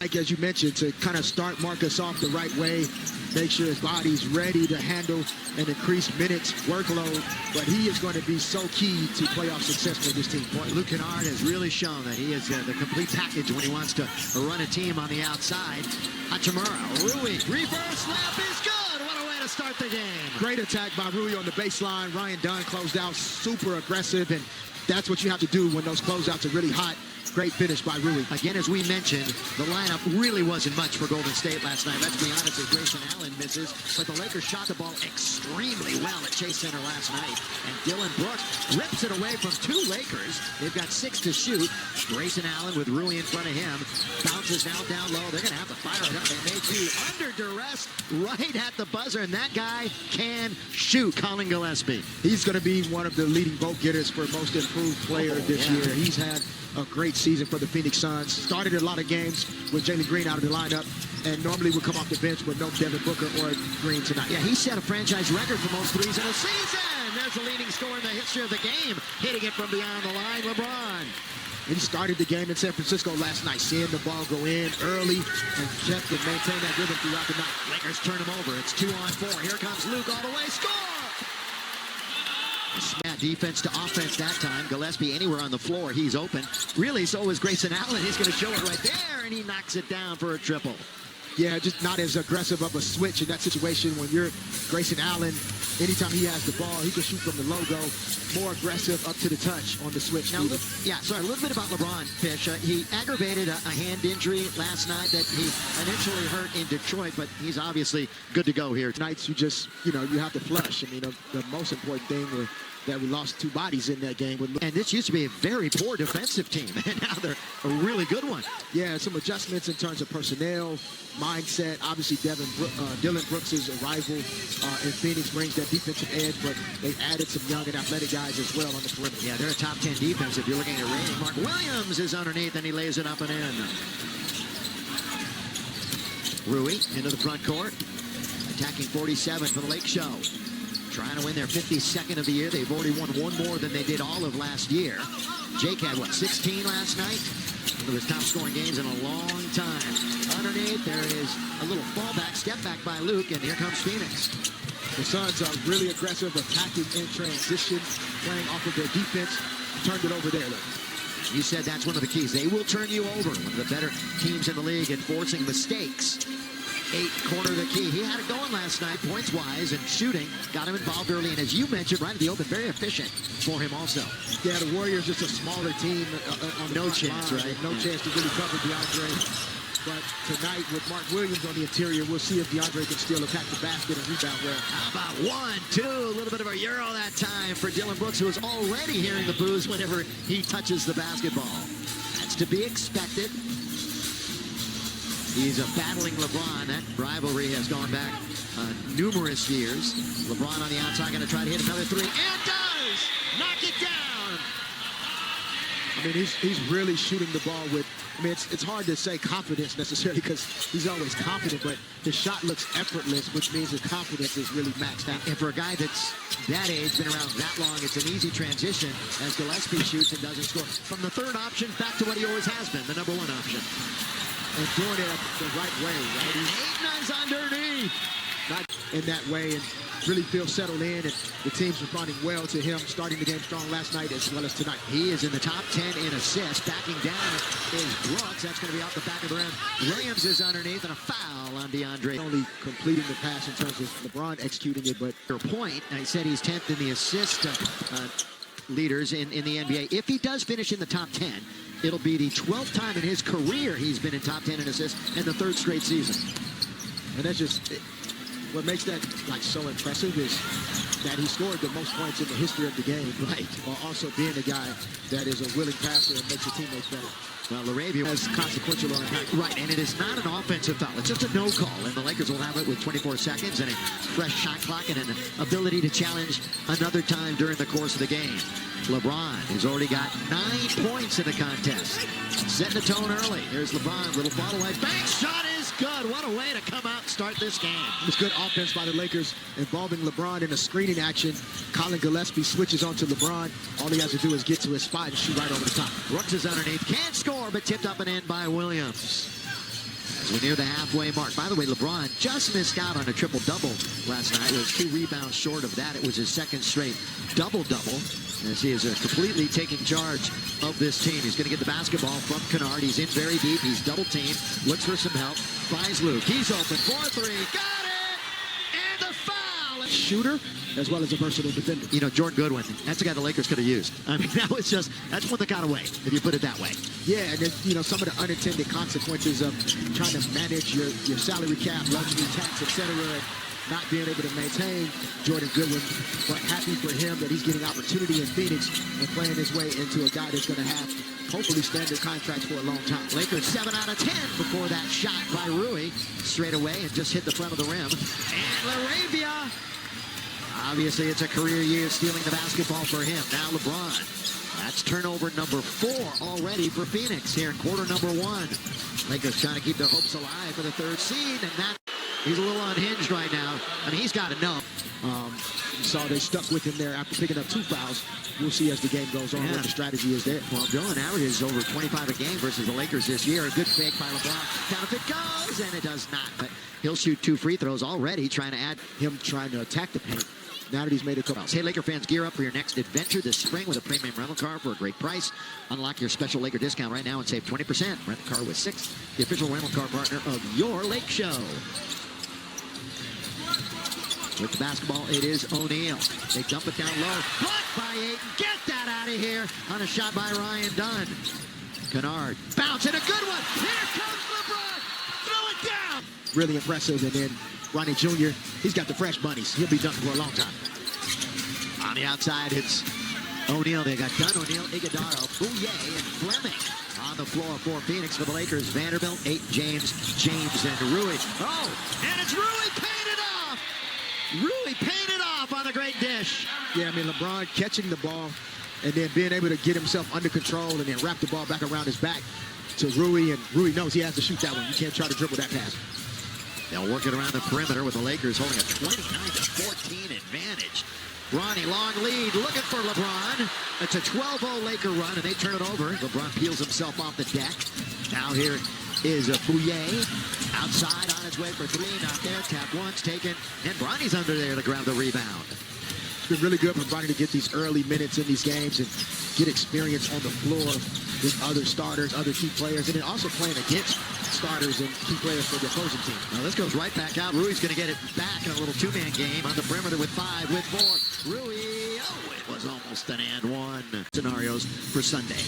Like as you mentioned, to kind of start Marcus off the right way, make sure his body's ready to handle an increased minutes workload. But he is going to be so key to playoff success for this team. Boy, Luke Kennard has really shown that he is the complete package when he wants to run a team on the outside. Hachimura, Rui, reverse lap is good. What a way to start the game. Great attack by Rui on the baseline. Ryan Dunn closed out super aggressive, and that's what you have to do when those closeouts are really hot. Great finish by Rui. Again, as we mentioned, the lineup really wasn't much for Golden State last night. Let's be honest, as Grayson Allen misses, but the Lakers shot the ball extremely well at Chase Center last night. And Dylan Brooks rips it away from two Lakers. They've got 6 to shoot. Grayson Allen with Rui in front of him. Bounces now down low. They're going to have to fire it up. They may do under duress right at the buzzer. And that guy can shoot, Colin Gillespie. He's going to be one of the leading vote getters for most improved player this year. He's had a great season for the Phoenix Suns. Started a lot of games with Jalen Green out of the lineup, and normally would come off the bench with no Devin Booker or Green tonight. Yeah, he set a franchise record for most threes in a season. There's the leading scorer in the history of the game, hitting it from beyond the line, LeBron. He started the game in San Francisco last night, seeing the ball go in early and kept and maintained that rhythm throughout the night. Lakers turn him over. It's 2-on-4. Here comes Luke all the way. Score! Defense to offense that time. Gillespie anywhere on the floor, he's open. Really, so is Grayson Allen. He's going to show it right there, and he knocks it down for a triple. Yeah, just not as aggressive of a switch in that situation. When you're Grayson Allen, anytime he has the ball, he can shoot from the logo. More aggressive up to the touch on the switch. Now, a little bit about LeBron, Fish. He aggravated a hand injury last night that he initially hurt in Detroit, but he's obviously good to go here. Nights you just, you have to flush. I mean, the most important thing that we lost 2 bodies in that game. And this used to be a very poor defensive team, and now they're a really good one. Yeah, some adjustments in terms of personnel, mindset. Obviously, Dylan Brooks' arrival in Phoenix brings that defensive edge, but they've added some young and athletic guys as well on the perimeter. Yeah, they're a top 10 defense if you're looking at rating. Mark Williams is underneath, and he lays it up and in. Rui into the front court, attacking 47 for the Lake Show. Trying to win their 52nd of the year. They've already won 1 more than they did all of last year. Jake had, 16 last night? One of his top scoring games in a long time. Underneath, there is a little fallback, step back by Luke, and here comes Phoenix. The Suns are really aggressive, attacking in transition, playing off of their defense. Turned it over there, look. You said that's one of the keys. They will turn you over. One of the better teams in the league at forcing mistakes. 8 corner the key. He had it going last night, points-wise, and shooting. Got him involved early, and as you mentioned, right at the open, very efficient for him also. Yeah, the Warriors just a smaller team. On no chance, line. Right? No chance to really cover DeAndre. But tonight, with Mark Williams on the interior, we'll see if DeAndre can still attack the basket and rebound well. How about 1-2? A little bit of a Euro that time for Dylan Brooks, who is already hearing the boos whenever he touches the basketball. That's to be expected. He's battling LeBron. That rivalry has gone back numerous years. LeBron on the outside going to try to hit another 3. And does! Knock it down! I mean, he's really shooting the ball with, it's hard to say confidence necessarily because he's always confident, but his shot looks effortless, which means his confidence is really maxed out. And for a guy that's that age, been around that long, it's an easy transition as Gillespie shoots and doesn't score. From the third option back to what he always has been, the number 1 option. And doing it the right way, right? He's underneath. Not in that way, and really feels settled in, and the team's responding well to him, starting the game strong last night as well as tonight. He is in the top 10 in assists. Backing down is Brooks. That's going to be off the back of the rim. Williams is underneath, and a foul on DeAndre. Only completing the pass in terms of LeBron executing it, but your point, I said he's 10th in the assist leaders in the NBA. If he does finish in the top 10, it'll be the 12th time in his career he's been in top 10 in assists and the 3rd straight season. And that's just what makes that so impressive is that he scored the most points in the history of the game, right? While also being a guy that is a willing passer and makes your teammates better. Well, LaRavia has consequential impact. Right, and it is not an offensive foul. It's just a no call, and the Lakers will have it with 24 seconds and a fresh shot clock and an ability to challenge another time during the course of the game. LeBron has already got 9 points in the contest. Setting the tone early. Here's LeBron, little bottle white. Bank shot is good. What a way to come out and start this game. It's good offense by the Lakers involving LeBron in a screening action. Colin Gillespie switches onto LeBron. All he has to do is get to his spot and shoot right over the top. Brooks is underneath. Can't score, but tipped up and in by Williams. As we near the halfway mark. By the way, LeBron just missed out on a triple-double last night. It was 2 rebounds short of that. It was his second straight double-double, as he is completely taking charge of this team. He's going to get the basketball from Kennard. He's in very deep. He's double-teamed. Looks for some help. Finds Luke. He's open. 4-3. Got it! And the foul! Shooter, as well as a versatile defender. You know, Jordan Goodwin, that's the guy the Lakers could have used. I mean, that's one that got away, if you put it that way. Yeah, and then, you know, some of the unintended consequences of trying to manage your salary cap, luxury tax, etc., and not being able to maintain Jordan Goodwin. But happy for him that he's getting opportunity in Phoenix and playing his way into a guy that's going to have hopefully standard contracts for a long time. Lakers 7 out of 10 before that shot by Rui straight away and just hit the front of the rim. And LaRavia, obviously it's a career year stealing the basketball for him. Now LeBron. That's turnover number 4 already for Phoenix here in quarter number 1. Lakers trying to keep their hopes alive for the 3rd seed, and that he's a little unhinged right now. I mean, he's got to know. You saw they stuck with him there after picking up 2 fouls. We'll see as the game goes on what the strategy is there. Well, Dylan averages over 25 a game versus the Lakers this year. A good fake by LeBron. Down if it goes, and it does not. But he'll shoot 2 free throws already, trying to add him trying to attack the paint. Now that he's made a couple. Hey, Laker fans, gear up for your next adventure this spring with a premium rental car for a great price. Unlock your special Laker discount right now and save 20%. Rent the car with 6, the official rental car partner of your Lake Show. With the basketball, it is O'Neal. They dump it down low. Blocked by Ayton. Get that out of here on a shot by Ryan Dunn. Kennard. Bounce and a good one. Here comes LeBron. Throw it down. Really impressive. And then Ronnie Jr., he's got the fresh bunnies. He'll be dunking for a long time. On the outside, it's O'Neal. They got Dunn, O'Neal, Iguodala, Bouye, and Fleming on the floor for Phoenix. For the Lakers, Vanderbilt, 8, James, and Rui. Oh, and it's Rui painted off. Rui painted off on a great dish. Yeah, I mean, LeBron catching the ball and then being able to get himself under control and then wrap the ball back around his back to Rui, and Rui knows he has to shoot that one. You can't try to dribble that pass. They'll work it around the perimeter with the Lakers holding a 29-14 advantage. Ronnie, long lead, looking for LeBron. It's a 12-0 Laker run, and they turn it over. LeBron peels himself off the deck. Now here is a Bouye outside on his way for 3. Not there. Tap once, taken. And Bronny's under there to grab the rebound. It's been really good for Bronny to get these early minutes in these games and get experience on the floor with other starters, other key players, and then also playing against starters and key players for the opposing team. Now this goes right back out. Rui's going to get it back in a little 2-man game on the perimeter with 5, with 4. Rui, oh, it was almost an and 1. Scenarios for Sunday.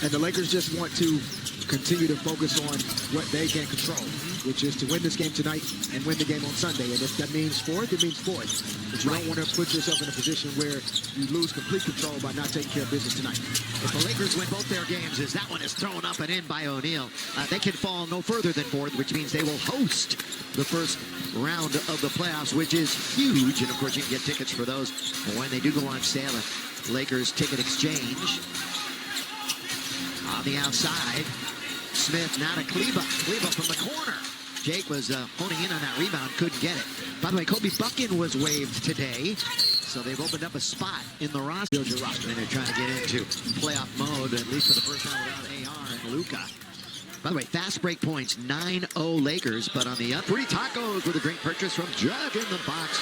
And the Lakers just want to continue to focus on what they can control, which is to win this game tonight and win the game on Sunday. And if that means 4th, it means 4th. But you don't want to put yourself in a position where you lose complete control by not taking care of business tonight. If the Lakers win both their games, as that one is thrown up and in by O'Neal, they can fall no further than 4th, which means they will host the first round of the playoffs, which is huge. And of course, you can get tickets for those when they do go on sale at Lakers Ticket Exchange. On the outside, Smith, now to Kleba. Kleba from the corner. Jake was honing in on that rebound, couldn't get it. By the way, Kobe Buckin was waived today, so they've opened up a spot in the roster. And they're trying to get into playoff mode, at least for the first time without AR and Luka. By the way, fast break points, 9-0 Lakers, but on the up, free tacos with a great purchase from Jug in the Box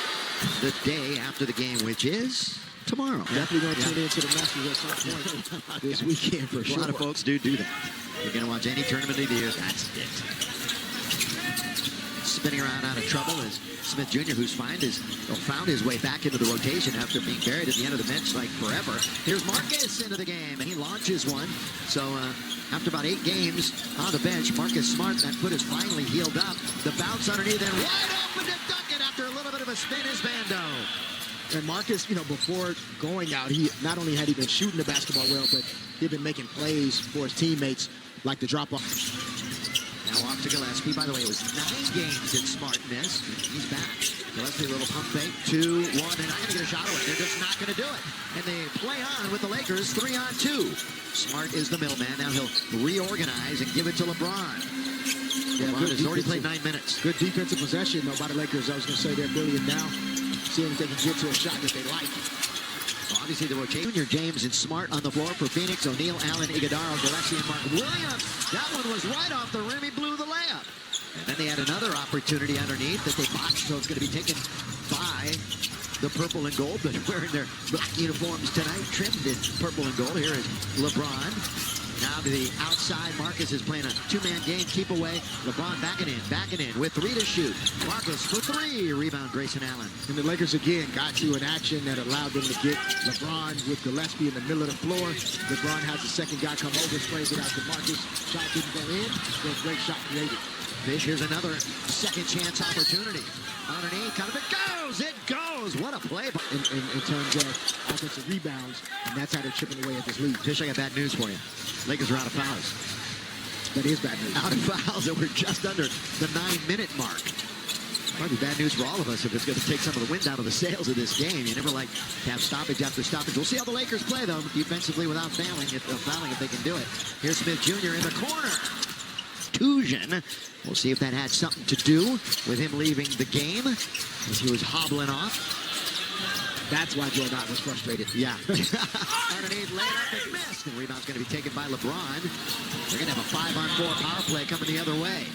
the day after the game, which is tomorrow. Definitely going to tune into the Masters at some point this weekend for sure. A lot of folks do that. You're going to watch any tournament of the year, that's it. Spinning around out of trouble is Smith Jr., who's found his way back into the rotation after being buried at the end of the bench like forever. Here's Marcus into the game, and he launches one. So after about 8 games on the bench, Marcus Smart, that foot is finally healed up. The bounce underneath and wide open to Duncan after a little bit of a spin is Vando. And Marcus, you know, before going out, he not only had he been shooting the basketball well, but he'd been making plays for his teammates, like the drop-off. Now off to Gillespie. By the way, it was 9 games that Smart missed. He's back. Gillespie, a little pump fake. 2-1. They're not going to get a shot away. They're just not going to do it. And they play on with the Lakers 3-on-2. Smart is the middleman. Now he'll reorganize and give it to LeBron. Yeah, LeBron has already played 9 minutes. Good defensive possession, though, by the Lakers. I was going to say they're billion now. Seeing if they can get to a shot that they like. Well, obviously, the rotation. Junior, James, and Smart on the floor for Phoenix. O'Neal, Allen, Iguodala, Gillespie, and Mark Williams. That one was right off the rim. He blew the layup. And then they had another opportunity underneath that they botched, so it's going to be taken by the purple and gold, but wearing their black uniforms tonight, trimmed in purple and gold. Here is LeBron. Now to the outside. Marcus is playing a two-man game. Keep away. LeBron backing in with 3 to shoot. Marcus for 3. Rebound, Grayson Allen. And the Lakers again got to an action that allowed them to get LeBron with Gillespie in the middle of the floor. LeBron has the second guy come over, sprays it out to Marcus. Shot didn't go in. So a great shot created. Fish, here's another second chance opportunity. Underneath, kind of it goes. It goes. What a play. In terms of offensive rebounds, and that's how they're chipping away at this lead. Fish, I got bad news for you. Lakers are out of fouls. That is bad news. Out of fouls, and we're just under the 9-minute mark. Might be bad news for all of us if it's going to take some of the wind out of the sails of this game. You never like to have stoppage after stoppage. We'll see how the Lakers play, though, defensively without fouling, if they can do it. Here's Smith Jr. in the corner. Tusion. We'll see if that had something to do with him leaving the game as he was hobbling off. That's why Joe Knott was frustrated. Yeah. Underneath, laid up and missed. And rebound's going to be taken by LeBron. They're going to have a 5-on-4 power play coming the other way.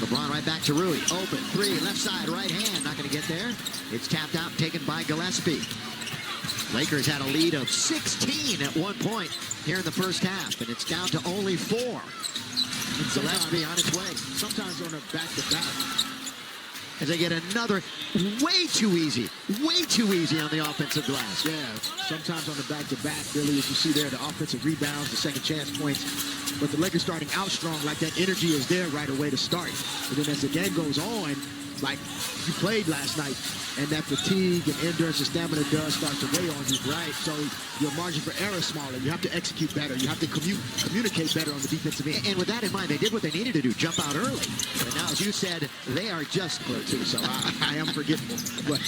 LeBron right back to Rui. Open, 3, left side, right hand. Not going to get there. It's tapped out, taken by Gillespie. Lakers had a lead of 16 at one point here in the first half, and it's down to only 4. And Gillespie on its way. Sometimes on a back-to-back. As they get another way too easy on the offensive glass. Yeah, sometimes on the back-to-back, Billy, as you see there, the offensive rebounds, the second chance points. But the Lakers starting out strong, like that energy is there right away to start. And then as the game goes on, like you played last night, and that fatigue and endurance and stamina does start to weigh on you, right? So your margin for error is smaller. You have to execute better. You have to communicate better on the defensive end. And with that in mind, they did what they needed to do, jump out early. But now, as you said, they are just close too, so I am forgetful. But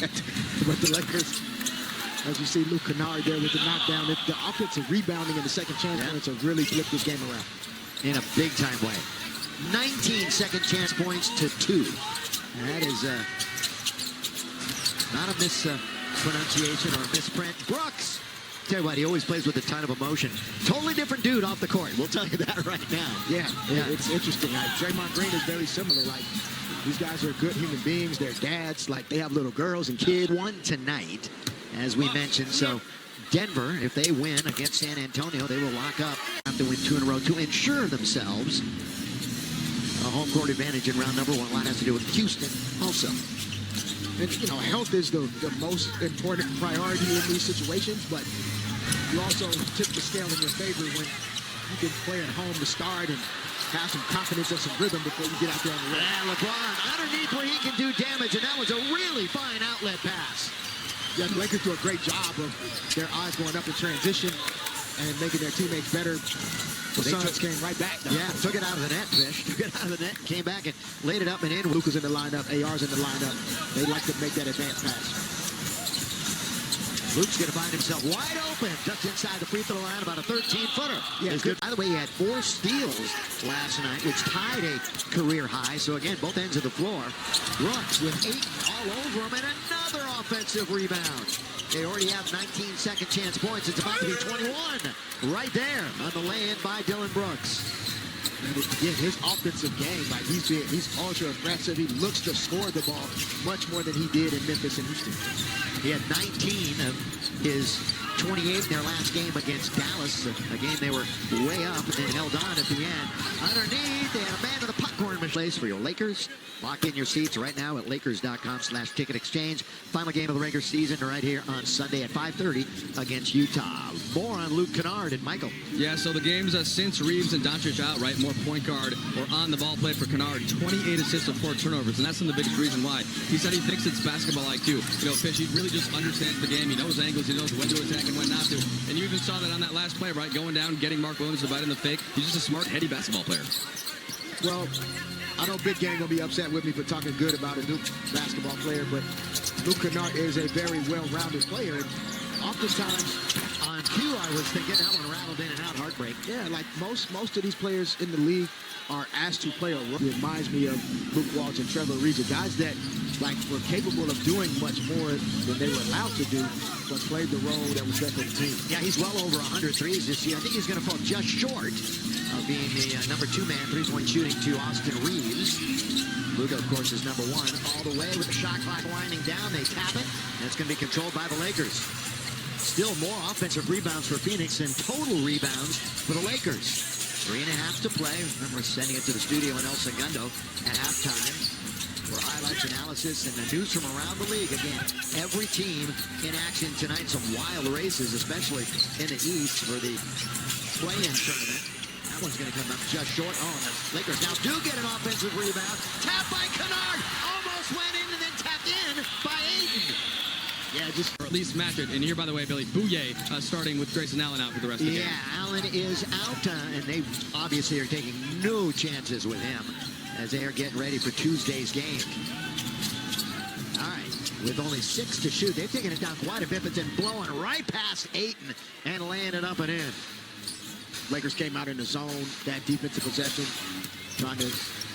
the Lakers, as you see Luke Kennard there with the knockdown, the offensive rebounding and the second chance points have really flipped this game around. In a big-time way. 19 second chance points to 2. And that is not a mispronunciation or a misprint. Brooks! Tell you what, he always plays with a ton of emotion. Totally different dude off the court. We'll tell you that right now. Yeah, it's interesting. Like, Draymond Green is very similar. Like, these guys are good human beings. They're dads. Like, they have little girls and kids. Won tonight, as we mentioned. So Denver, if they win against San Antonio, they will lock up. Have to win 2 in a row to ensure themselves a home court advantage in round number 1. A lot has to do with Houston also. And, you know, health is the most important priority in these situations, but you also tip the scale in your favor when you can play at home to start and have some confidence and some rhythm before you get out there on the road. And LeBron underneath where he can do damage, and that was a really fine outlet pass. Yeah, the Lakers do a great job of their eyes going up in transition and making their teammates better. The Suns came right back. Yeah, took it out of the net, Fish. Took it out of the net, came back and laid it up and in. Luka's in the lineup, AR's in the lineup. They like to make that advance pass. Luke's going to find himself wide open, just inside the free throw line, about a 13-footer. Yeah, good. By the way, he had 4 steals last night, which tied a career high. So again, both ends of the floor. Brooks with 8 all over him, and another offensive rebound. They already have 19 second chance points. It's about to be 21 right there on the lay-in by Dylan Brooks. And again, his offensive game, like he's ultra aggressive. He looks to score the ball much more than he did in Memphis and Houston. He had 19 of his 28 in their last game against Dallas. A game they were way up and held on at the end. Underneath, they had a man with a popcorn place for your Lakers. Lock in your seats right now at Lakers.com/ticket exchange. Final game of the regular season right here on Sunday at 5:30 against Utah. More on Luke Kennard and Michael. Yeah, so the games since Reeves and Doncic out, right, more point guard or on the ball play for Kennard. 28 assists with 4 turnovers, and that's the biggest reason why. He said he thinks it's basketball IQ. You know, Fish, he really just understands the game. He knows angles, he knows when to attack and when not to. And you even saw that on that last play, right, going down, getting Mark Williams to bite in the fake. He's just a smart, heady basketball player. Well, I know Big Gang will be upset with me for talking good about a new basketball player, but Luke Kennard is a very well-rounded player. And oftentimes, on cue, I was thinking that one rattled in and out, heartbreak. Yeah, like most of these players in the league are asked to play a role. It reminds me of Luke Walsh and Trevor Ariza, guys that like were capable of doing much more than they were allowed to do, but played the role that was best for the team. Yeah, he's well over 100 threes this year. I think he's going to fall just short of being the number 2 man, 3-point shooting to Austin Reeves. Luka, of course, is number one all the way with the shot clock winding down. They tap it, and it's going to be controlled by the Lakers. Still more offensive rebounds for Phoenix and total rebounds for the Lakers. 3.5 to play. Remember, sending it to the studio in El Segundo at halftime for highlights, analysis, and the news from around the league. Again, every team in action tonight. Some wild races, especially in the East for the play-in tournament. That one's going to come up just short. Oh, and the Lakers now do get an offensive rebound. Tap by Kennard. Almost went in and then tapped in by Ayton. Yeah, just or at least match it. And here, by the way, Billy, Bouye starting with Grayson Allen out for the rest of the game. Yeah, Allen is out, and they obviously are taking no chances with him as they are getting ready for Tuesday's game. All right, with only 6 to shoot, they've taken it down quite a bit, but then blowing right past Ayton and laying it up and in. Lakers came out in the zone, that defensive possession, trying to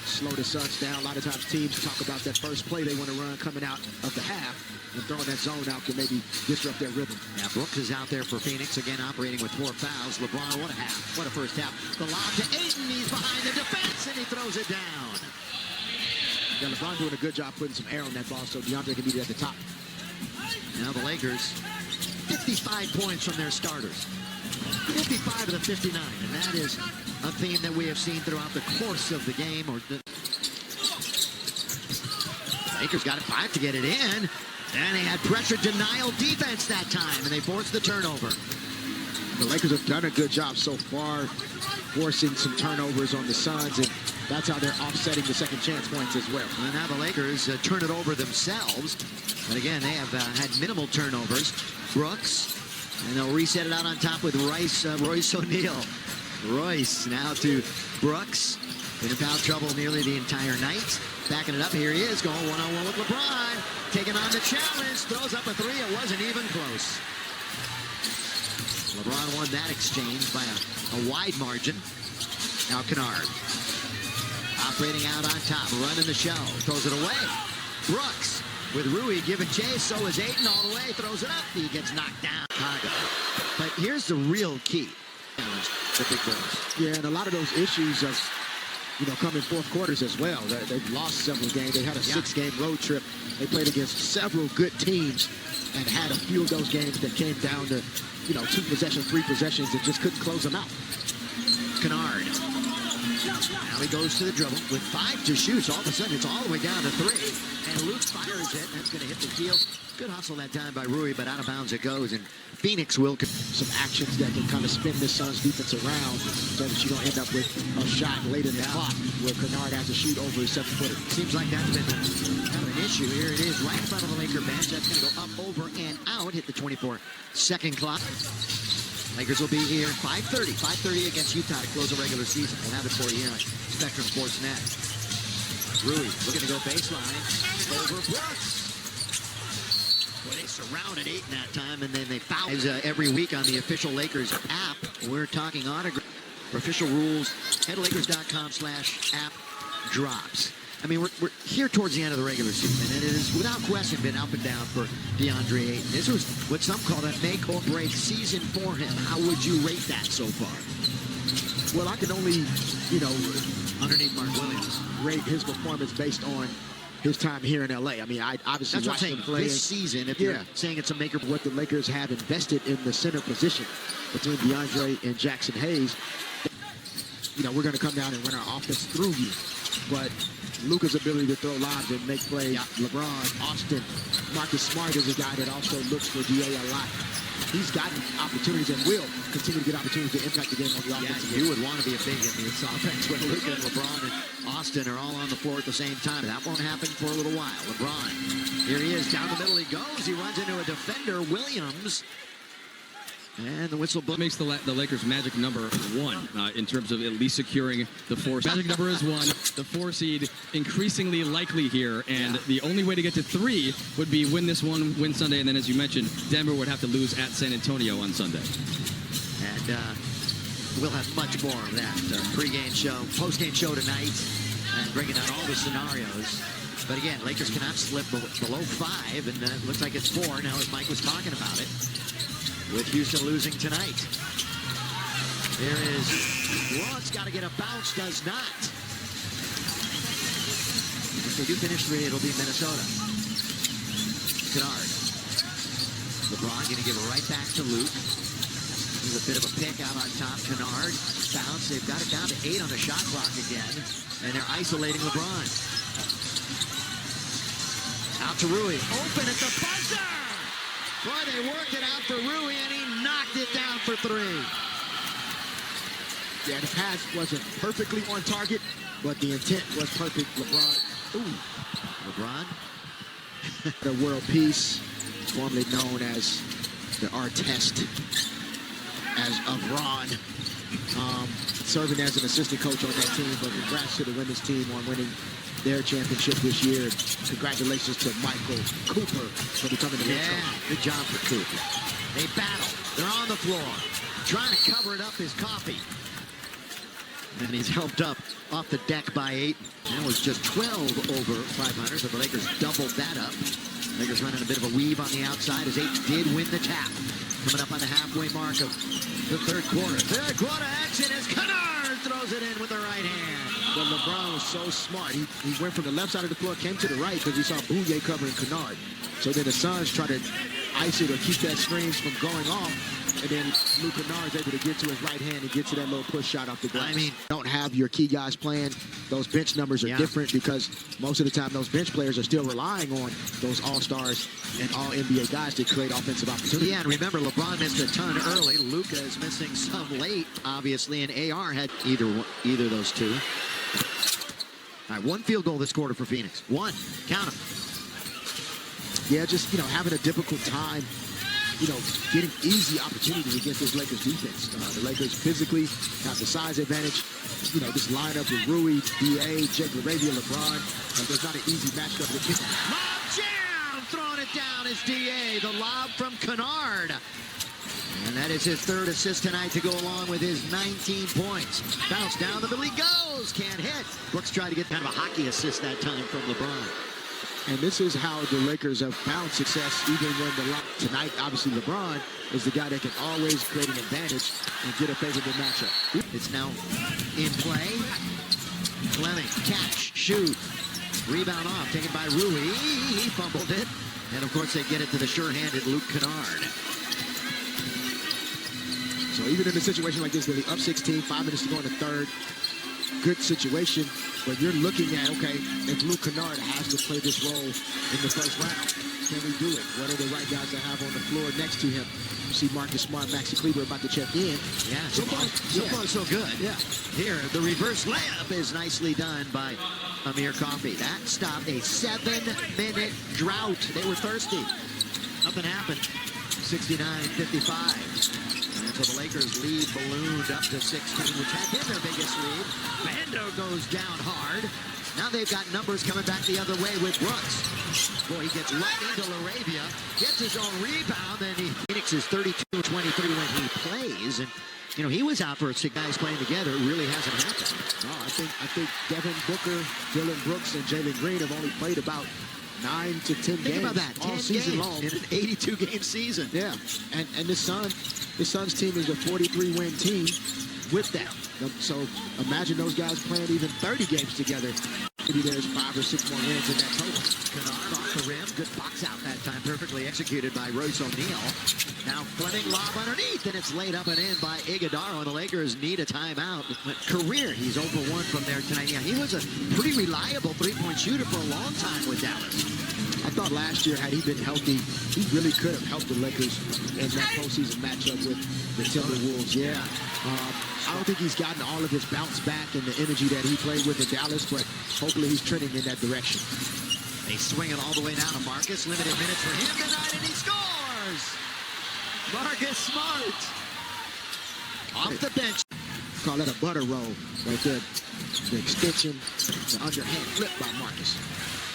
slow the Suns down. A lot of times teams talk about that first play they want to run coming out of the half, and throwing that zone out can maybe disrupt their rhythm. Now Brooks is out there for Phoenix, again operating with 4 fouls. LeBron, what a half, what a first half. The lob to Ayton, he's behind the defense, and he throws it down. Yeah, LeBron doing a good job putting some air on that ball so DeAndre can beat it at the top. Now the Lakers, 55 points from their starters. 55 of the 59, and that is a theme that we have seen throughout the course of the game. Lakers got it 5 to get it in, and they had pressure denial defense that time, and they forced the turnover. The Lakers have done a good job so far, forcing some turnovers on the Suns, and that's how they're offsetting the second chance points as well. And now the Lakers turn it over themselves, but again, they have had minimal turnovers. Brooks. And they'll reset it out on top with Royce O'Neal. Royce now to Brooks. Been in foul trouble nearly the entire night. Backing it up. Here he is going one-on-one with LeBron. Taking on the challenge. Throws up a 3. It wasn't even close. LeBron won that exchange by a wide margin. Now Kennard. Operating out on top. Running the show. Throws it away. Brooks. With Rui giving chase, so is Ayton all the way, throws it up, he gets knocked down. But here's the real key. The big boys. Yeah, and a lot of those issues have, come in fourth quarters as well. They've lost several games. They had a 6-game road trip. They played against several good teams and had a few of those games that came down to, 2 possessions, 3 possessions, and just couldn't close them out. Kennard. Now he goes to the dribble with 5 to shoot. So all of a sudden, it's all the way down to 3. And Luke fires it. That's going to hit the field. Good hustle that time by Rui, but out of bounds it goes. And Phoenix will... Some actions that can kind of spin this Suns defense around so that you don't end up with a shot late in the clock where Kennard has to shoot over his 7-footer. Seems like that's been kind of an issue. Here it is right in front of the Laker bench. That's going to go up, over, and out. Hit the 24-second clock. Lakers will be here 5:30 against Utah to close the regular season. We'll have it for you here on Spectrum Sports Net. Rui looking to go baseline over Brooks. Well, they surrounded Ayton that time, and then they fouled. Every week on the official Lakers app, we're talking autograph. For official rules, head to Lakers.com/app drops. I mean, we're here towards the end of the regular season, and it has, without question, been up and down for DeAndre Ayton. This was what some call a make or break season for him. How would you rate that so far? Well, I can only, underneath Mark Williams, rate his performance based on his time here in L.A. I mean, I obviously that's what I'm saying. Play This season, if you're saying it's a make or break. What the Lakers have invested in the center position between DeAndre and Jackson Hayes, we're going to come down and run our offense through you. But Luka's ability to throw lobs and make plays, LeBron, Austin, Marcus Smart is a guy that also looks for DA a lot. He's gotten opportunities and will continue to get opportunities to impact the game on the offense. You would want to be a big in this offense when Luka and LeBron and Austin are all on the floor at the same time. That won't happen for a little while. LeBron, here he is, down the middle he goes. He runs into a defender, Williams. And the whistle makes the Lakers magic number 1 in terms of at least securing the 4. Magic number is 1. The 4 seed increasingly likely here, and the only way to get to 3 would be win this one, win Sunday, and then as you mentioned, Denver would have to lose at San Antonio on Sunday. And we'll have much more of that pregame show, postgame show tonight, and breaking down all the scenarios. But again, Lakers cannot slip below 5, and it looks like it's 4 now, as Mike was talking about it. With Houston losing tonight. There is Grant's got to get a bounce, does not. If they do finish 3, it'll be Minnesota. Kennard. LeBron going to give it right back to Luke. There's a bit of a pick out on top. Kennard, bounce. They've got it down to 8 on the shot clock again. And they're isolating LeBron. Out to Rui. Open at the buzzer! Boy, they worked it out for Rui, and he knocked it down for 3. Yeah, the pass wasn't perfectly on target, but the intent was perfect. LeBron. Ooh. LeBron. The world peace, formerly known as the Artest, as of Ron, serving as an assistant coach on that team. But congrats to the women's team on winning their championship this year. Congratulations to Michael Cooper for becoming the head coach. Good job for Cooper. They battle. They're on the floor. Trying to cover it up his coffee. And he's helped up off the deck by 8. That was just 12 over 500, so the Lakers doubled that up. Lakers running a bit of a weave on the outside as 8 did win the tap. Coming up on the halfway mark of the third quarter. Third quarter action as Kennard throws it in with the right hand. But LeBron was so smart. He went from the left side of the floor, came to the right because he saw Bouye covering Kennard. So then the Suns try to ice it or keep that screens from going off. And then Luke Kennard's able to get to his right hand and get to that little push shot off the glass. I mean, don't have your key guys playing. Those bench numbers are different because most of the time those bench players are still relying on those all-stars and all-NBA guys to create offensive opportunities. Yeah, and remember, LeBron missed a ton early. Luka is missing some late, obviously, and AR had either of those two. All right, 1 field goal this quarter for Phoenix. 1. Count them. Yeah, just, having a difficult time, getting easy opportunities against this Lakers defense. The Lakers physically have the size advantage. This lineup with Rui, D.A., Jake LaRavia, LeBron. There's not an easy matchup with him. Lob jam! Throwing it down is D.A. The lob from Kennard. And that is his 3rd assist tonight to go along with his 19 points. Bounce down the middle, he goes! Can't hit. Brooks tried to get kind of a hockey assist that time from LeBron. And this is how the Lakers have found success even when tonight, obviously, LeBron is the guy that can always create an advantage and get a favorable matchup. It's now in play. Fleming, catch, shoot. Rebound off, taken by Rui. He fumbled it. And, of course, they get it to the sure-handed Luke Kennard. So even in a situation like this, really up 16, 5 minutes to go in the third, good situation, but you're looking at, okay, if Luke Kennard has to play this role in the first round, can we do it? What are the right guys to have on the floor next to him? You see Marcus Smart, Maxi Kleber about to check in. Yeah, so far so good. Yeah. Here, the reverse layup is nicely done by Amir Coffey. That stopped a 7-minute drought. They were thirsty. Nothing happened. 69-55. So the Lakers lead ballooned up to 16, which had been their biggest lead. Bando goes down hard. Now they've got numbers coming back the other way with Brooks. Boy, he gets right into LaRavia, gets his own rebound, and Phoenix is 32-23 when he plays. And, he was out for 6 guys playing together. It really hasn't happened. No, I think Devin Booker, Dylan Brooks, and Jalen Green have only played about 9 to 10 Think games about that, all season long in an 82-game season. Yeah, and the Suns team is a 43-win team with them. So imagine those guys playing even 30 games together. Maybe there's 5 or 6 more wins in that total. Kennard off the rim, good box out that time, perfectly executed by Royce O'Neal. Now Fleming lob underneath, and it's laid up and in by Iguodala, and the Lakers need a timeout. Career, he's over 1 from there tonight. Yeah, he was a pretty reliable three-point shooter for a long time with Dallas. I thought last year, had he been healthy, he really could have helped the Lakers in that postseason matchup with the Timberwolves. Yeah. I don't think he's gotten all of his bounce back and the energy that he played with in Dallas, but hopefully he's trending in that direction. They swing it all the way down to Marcus. Limited minutes for him tonight, and he scores! Marcus Smart. Off the bench. Call that a butter roll right there. The extension, the underhand flip by Marcus.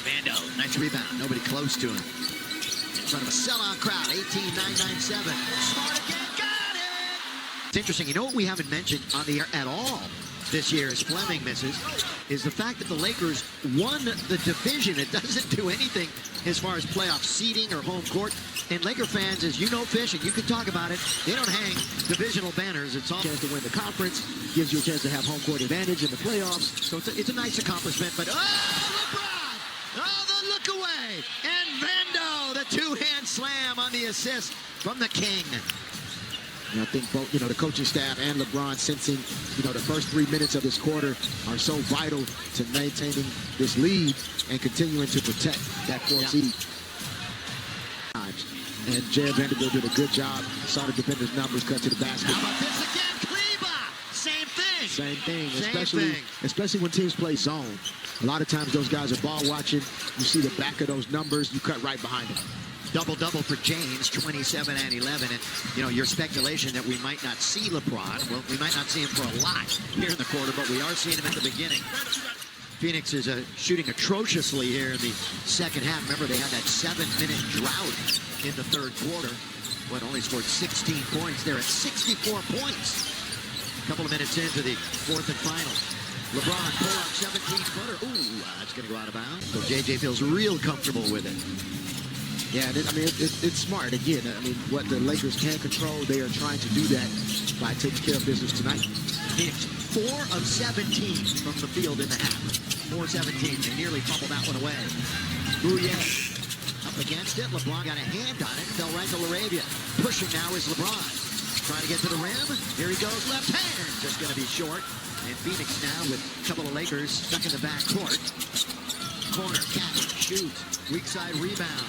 Bando, nice rebound. Nobody close to him. In front of a sellout crowd, 18-9-9-7. Smart again, got it! It's interesting. You know what we haven't mentioned on the air at all this year as Fleming misses is the fact that the Lakers won the division. It doesn't do anything as far as playoff seeding or home court. And Laker fans, as you know, Fish, and you can talk about it, they don't hang divisional banners. It's all a chance to win the conference, gives you a chance to have home court advantage in the playoffs. So it's a nice accomplishment. But, oh, LeBron! assists from the King. And I think both, the coaching staff and LeBron sensing, the first 3 minutes of this quarter are so vital to maintaining this lead and continuing to protect that fourth seed. And Jared Vanderbilt did a good job. Saw the defenders' numbers cut to the basket. How about this again? Kleba! Same thing. Same thing, Same especially when teams play zone. A lot of times those guys are ball watching. You see the back of those numbers, you cut right behind them. Double-double for James, 27 and 11. And, your speculation that we might not see LeBron, well, we might not see him for a lot here in the quarter, but we are seeing him at the beginning. Phoenix is shooting atrociously here in the second half. Remember, they had that 7-minute drought in the third quarter, but only scored 16 points. They're at 64 points. A couple of minutes into the fourth and final. LeBron pull-up 17-footer. Ooh, that's going to go out of bounds. So JJ feels real comfortable with it. Yeah, it's smart. Again, what the Lakers can control, they are trying to do that by taking care of business tonight. Phoenix 4 of 17 from the field in the half. 4-17. They nearly fumbled that one away. Bouye up against it. LeBron got a hand on it. Fell right to LaRavia. Pushing now is LeBron. Trying to get to the rim. Here he goes. Left hand. Just going to be short. And Phoenix now with a couple of Lakers stuck in the backcourt. Corner. Catch. Shoot. Weak side rebound.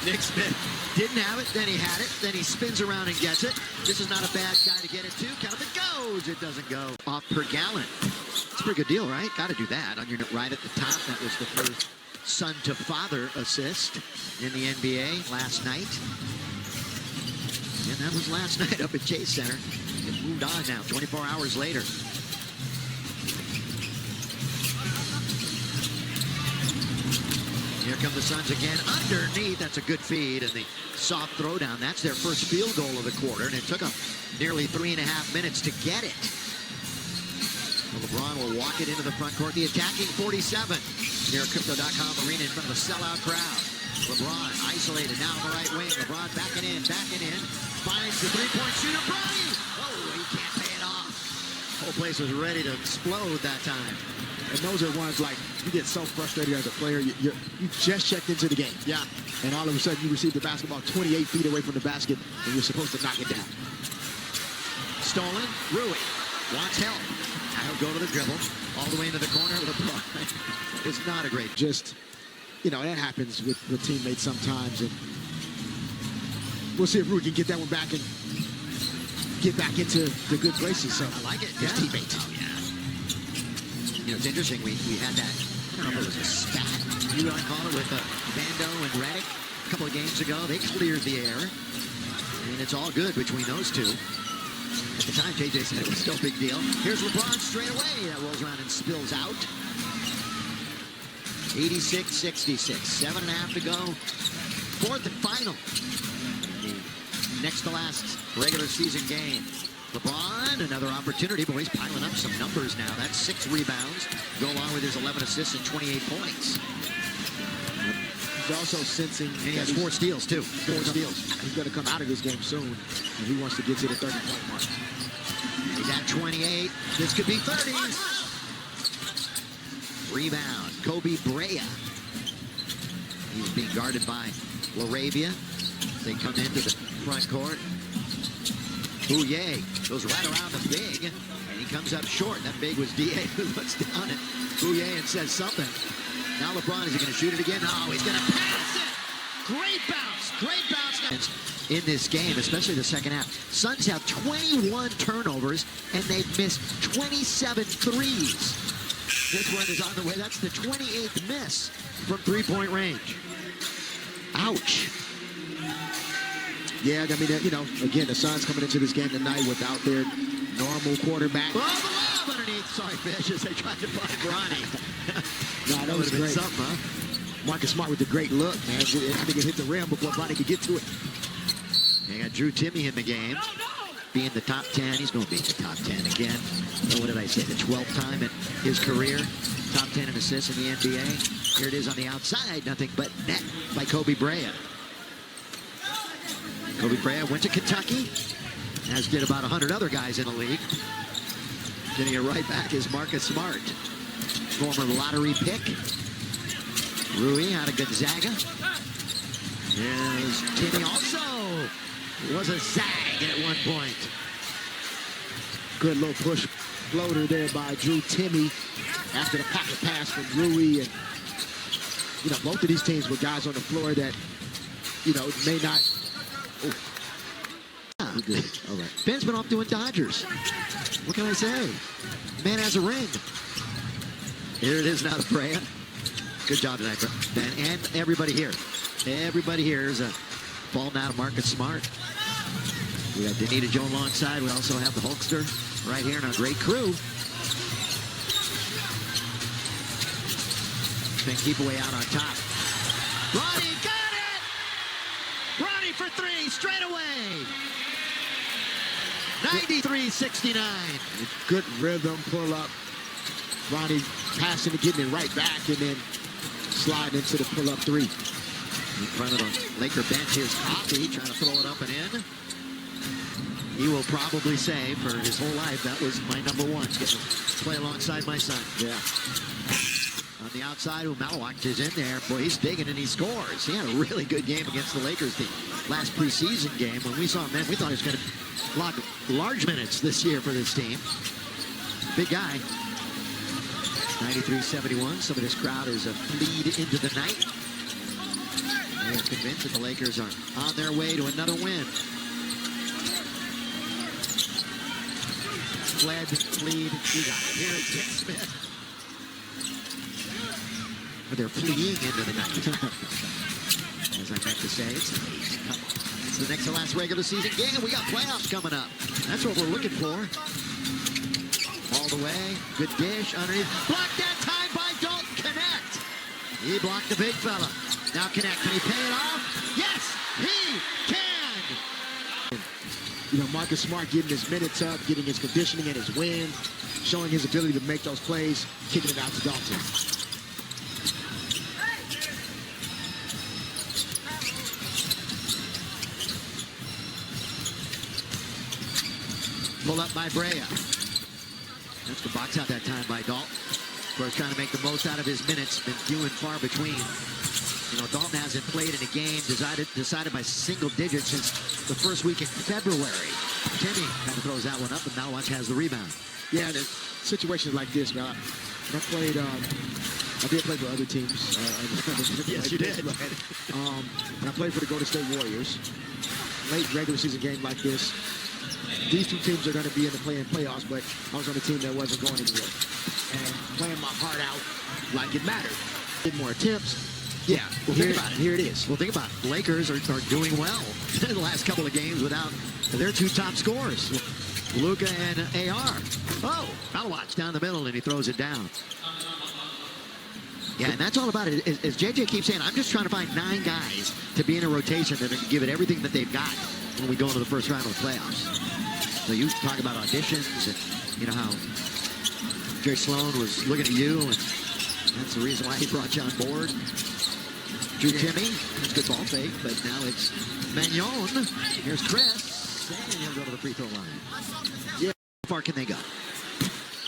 Nick Smith didn't have it, then he had it, then he spins around and gets it. This is not a bad guy to get it to. Count if it goes. It doesn't go. Off per gallon. It's a pretty good deal, right? Got to do that. On your right at the top, that was the first son-to-father assist in the NBA last night. And that was last night up at Chase Center. It moved on now, 24 hours later. Here come the Suns again underneath. That's a good feed, and the soft throwdown. That's their first field goal of the quarter, and it took them nearly 3.5 minutes to get it. Well, LeBron will walk it into the front court. The attacking 47 here at Crypto.com Arena in front of a sellout crowd. LeBron isolated now on the right wing. LeBron backing in. Finds the three-point shooter, Bronny. Oh, he can't pay it off. The whole place was ready to explode that time. And those are ones like you get so frustrated as a player. You just checked into the game. Yeah. And all of a sudden you receive the basketball 28 feet away from the basket and you're supposed to knock it down. Stolen. Rui wants help. Now he'll go to the dribble. All the way into the corner. LeBron. It's not a great. Just, that happens with teammates sometimes. And we'll see if Rui can get that one back and get back into the good graces. So I like it. His teammate. Oh, yeah. It's interesting. We had that, I don't know if it was a spat, you want to call it, with Bando and Redick a couple of games ago. They cleared the air. And it's all good between those two. At the time, JJ said it was still a big deal. Here's LeBron straight away. That rolls around and spills out. 86-66. 7.5 to go. Fourth and final. The next to last regular season game. LeBron, another opportunity. Boy, he's piling up some numbers now. That's 6 rebounds. Go along with his 11 assists and 28 points. He's also sensing. And he has 4 steals, too. 4 steals. He's going to come out of this game soon, and he wants to get to the 30-point mark. He's at 28. This could be 30. Rebound. Kobe Brea. He's being guarded by LaRavia. They come into the front court. Bouye goes right around the big, and he comes up short. That big was D.A. who looks down at Bouye and says something. Now LeBron, is he going to shoot it again? No, he's going to pass it. Great bounce. Great bounce. In this game, especially the second half, Suns have 21 turnovers, and they've missed 27 threes. This one is on the way. That's the 28th miss from three-point range. Ouch. Yeah, again, the Suns coming into this game tonight without their normal quarterback. Oh, the lob underneath. Sorry, Fish, as they tried to find Bronny. That was great. Something, huh? Marcus Smart with the great look, man. I think it hit the rim before Bronny could get to it. They got Drew Timme in the game. Being the top 10. He's going to be in the top 10 again. So what did I say? The 12th time in his career. Top 10 in assists in the NBA. Here it is on the outside. Nothing but net by Kobe Brea. Kobe Brea went to Kentucky, as did about 100 other guys in the league. Getting it right back is Marcus Smart, former lottery pick. Rui out of Gonzaga. Here's Timmy also. It was a zag at one point. Good little push floater there by Drew Timmy after the pocket pass from Rui. And, you know, both of these teams were guys on the floor that, you know, may not. Oh. Yeah. Good. All right. Ben's been off doing Dodgers. What can I say? Man has a ring. Here it is now to Brea. Good job tonight, Ben. And everybody here. Everybody here is a ball now to Marcus Smart. We got Danita Joe alongside. We also have the Hulkster right here in our great crew. Ben keep away out on top. Ronnie got it! Ronnie for three, straight away. 93-69. Good rhythm, pull up. Ronnie passing and getting it right back, and then sliding into the pull up three. In front of the Laker bench, here's Coffey trying to throw it up and in. He will probably say for his whole life, that was my number one, getting to play alongside my son. Yeah. On the outside, Malawak is in there. Boy, he's digging and he scores. He had a really good game against the Lakers the last preseason game. When we saw him then, we thought he was going to log large minutes this year for this team. Big guy. 93-71. Some of this crowd is a bleed into the night. They are convinced that the Lakers are on their way to another win. Fled, fleed, we got it. Here is Dick Smith. But they're fleeing into the night. As I meant to say, it's the next to last regular season game. We got playoffs coming up. That's what we're looking for. All the way. Good dish underneath. Blocked that time by Dalton Connect. He blocked the big fella. Now Connect. Can he pay it off? Yes, he can. You know, Marcus Smart getting his minutes up, getting his conditioning and his wind, showing his ability to make those plays, kicking it out to Dalton. Pull up by Brea. That's the box out that time by Dalton. Of course, trying to make the most out of his minutes. Been few and far between. You know, Dalton hasn't played in a game decided by single digits since the first week in February. Timmy kind of throws that one up, and Malawak has the rebound. Yeah, the situations like this, man. I played, I did play for other teams. Yes, you did. And I played for the Golden State Warriors. Late regular season game like this. These two teams are going to be in the playoffs, but I was on a team that wasn't going anywhere. And playing my heart out like it mattered. Did more attempts. Yeah, well, think about it. Here it is. Well, think about it. The Lakers are doing well in the last couple of games without their two top scorers, Luka and AR. Oh, Malawak down the middle, and he throws it down. Yeah, and that's all about it. As JJ keeps saying, I'm just trying to find 9 guys to be in a rotation that can give it everything that they've got when we go into the first round of the playoffs. So you talk about auditions, and you know how Jerry Sloan was looking at you, and that's the reason why he brought you on board. Drew Timmy, good ball fake, but now it's Magnon. Here's Chris, and he'll go to the free throw line. Yeah, how far can they go?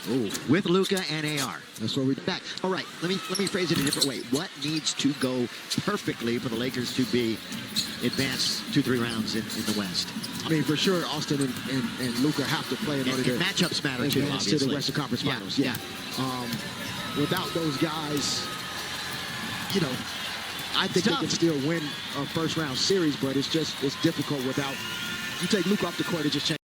Oh, with Luka and AR. That's what we're back. All right, let me phrase it a different way. What needs to go perfectly for the Lakers to be advanced 2-3 rounds in the West? I mean, for sure, Austin and Luka have to play in order to matchups matter too, advance obviously. to the Western Conference Finals. Yeah. Without those guys, you know, I think they can still win a first round series, but it's difficult without. You take Luka off the court, it just changes.